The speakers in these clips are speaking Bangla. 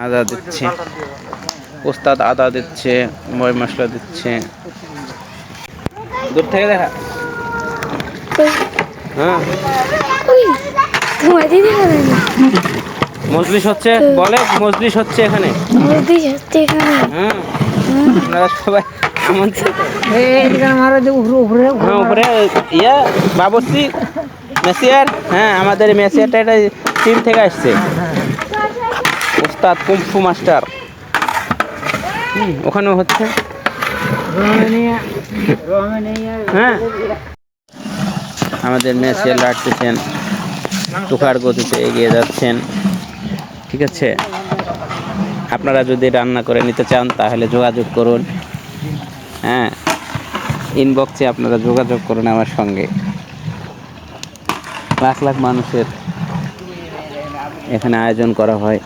আদা দিচ্ছে, ওস্তাদ আদা দিচ্ছে, ময় মশলা দিচ্ছে। দূর থেকে দেখা। হ্যাঁ মজলিস হচ্ছে, বলে মজলিস হচ্ছে এখানে। হ্যাঁ আপনারা সবাই উপরে ইয়া বাবুর্চি মেসিয়ার। হ্যাঁ আমাদের মেসিয়ারটা এটা চীন থেকে আসছে, ওস্তাদ কুমফু মাস্টার। ওখানেও হচ্ছে। হ্যাঁ আমাদের মেসিয়ার লাটতেছেন, তুখার গতিতে এগিয়ে যাচ্ছেন। ঠিক আছে, আপনারা যদি রান্না করে নিতে চান তাহলে যোগাযোগ করুন। হ্যাঁ ইনবক্সে আপনারা যোগাযোগ করুন আমার সঙ্গে। লাখ লাখ মানুষের এখানে আয়োজন করা হয়,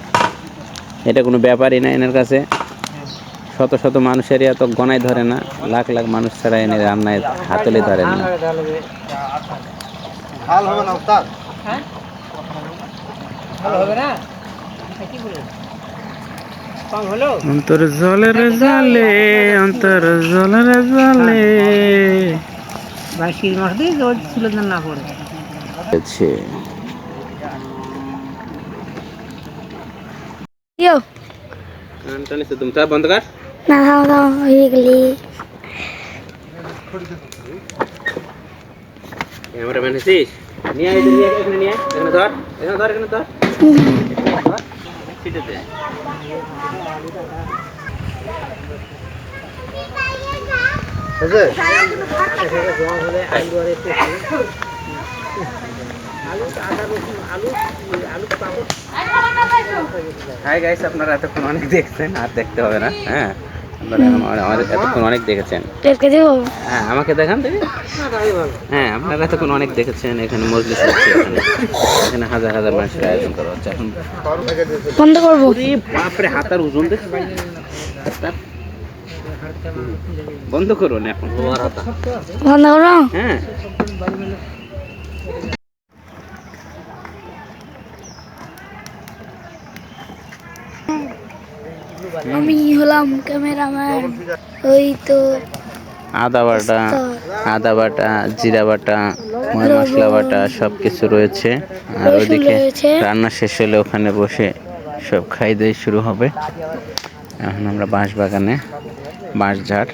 এটা কোনো ব্যাপারই না এনার কাছে। শত শত মানুষেরই এত গণায় ধরে না, লাখ লাখ মানুষ ছাড়া এনে রান্নায় হাতলে ধরেন না। অন্তর জলের জালে, অন্তর জলের জালে বাঁশির মাছ দিয়ে জল ছিল না পড়ে আছে। ইয়ো আনটানে সে তুমটা বন্ধ কর না। না হয়ে গেলি ক্যামেরাম্যান আছিস, নিয়ে আয় নিয়ে এখানে নিয়ে এখানে ধর, এখানে ধর, এখানে ধর সিটে দে। হাই গাইস, আপনারা এতক্ষণ অনেক দেখছেন, আর দেখতে হবে না। হ্যাঁ আপনারা এতক্ষণ অনেক দেখেছেন। হ্যাঁ আমাকে দেখান দেখি। হ্যাঁ আপনারা এতক্ষণ অনেক দেখেছেন। এখানে মজলিস হচ্ছে, এখানে হাজার হাজার মানুষের আয়োজন করা হচ্ছে। এখন বন্ধ করবো। বাপরে হাতার ওজন দেখ, বন্ধ করুন এখন, বন্ধ করো। হ্যাঁ আমি হলাম ক্যামেরাম্যান। ওই তো আদা বাটা, জিরা বাটা, ময় মশলা বাটা সব কিছু রয়েছে। আর ওইদিকে রান্না শেষ হলে ওখানে বসে সব খাই দাই শুরু হবে। এখন আমরা বাঁশ বাগানে, বাঁশঝাড়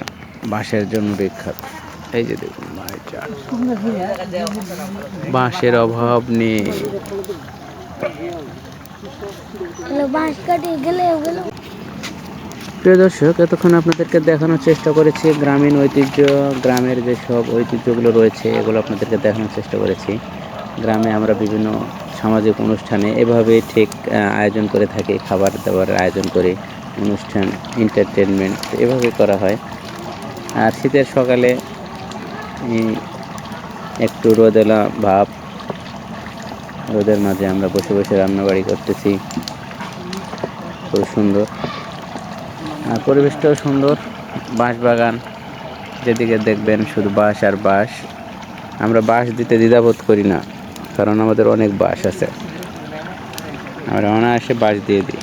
বাঁশের জন্য বিখ্যাত। এই যে দেখুন বাঁশঝাড়, বাঁশের অভাব নেই। প্রিয় দর্শক, এতক্ষণ আপনাদেরকে দেখানোর চেষ্টা করেছি গ্রামীণ ঐতিহ্য, গ্রামের যেসব ঐতিহ্যগুলো রয়েছে এগুলো আপনাদেরকে দেখানোর চেষ্টা করেছি। গ্রামে আমরা বিভিন্ন সামাজিক অনুষ্ঠানে এভাবে ঠিক আয়োজন করে থাকি, খাবার দাবারের আয়োজন করি, অনুষ্ঠান এন্টারটেনমেন্ট এভাবে করা হয়। আর শীতের সকালে একটু রোদেলা ভাব, রোদের মাঝে আমরা বসে বসে রান্নাবাড়ি করতেছি, খুব সুন্দর। আর পরিবেশটাও সুন্দর, বাঁশ বাগান, যেদিকে দেখবেন শুধু বাঁশ আর বাঁশ। আমরা বাঁশ দিতে দ্বিধাবোধ করি না, কারণ আমাদের অনেক বাঁশ আছে, আমরা অনায়াসে বাঁশ দিয়ে দিই।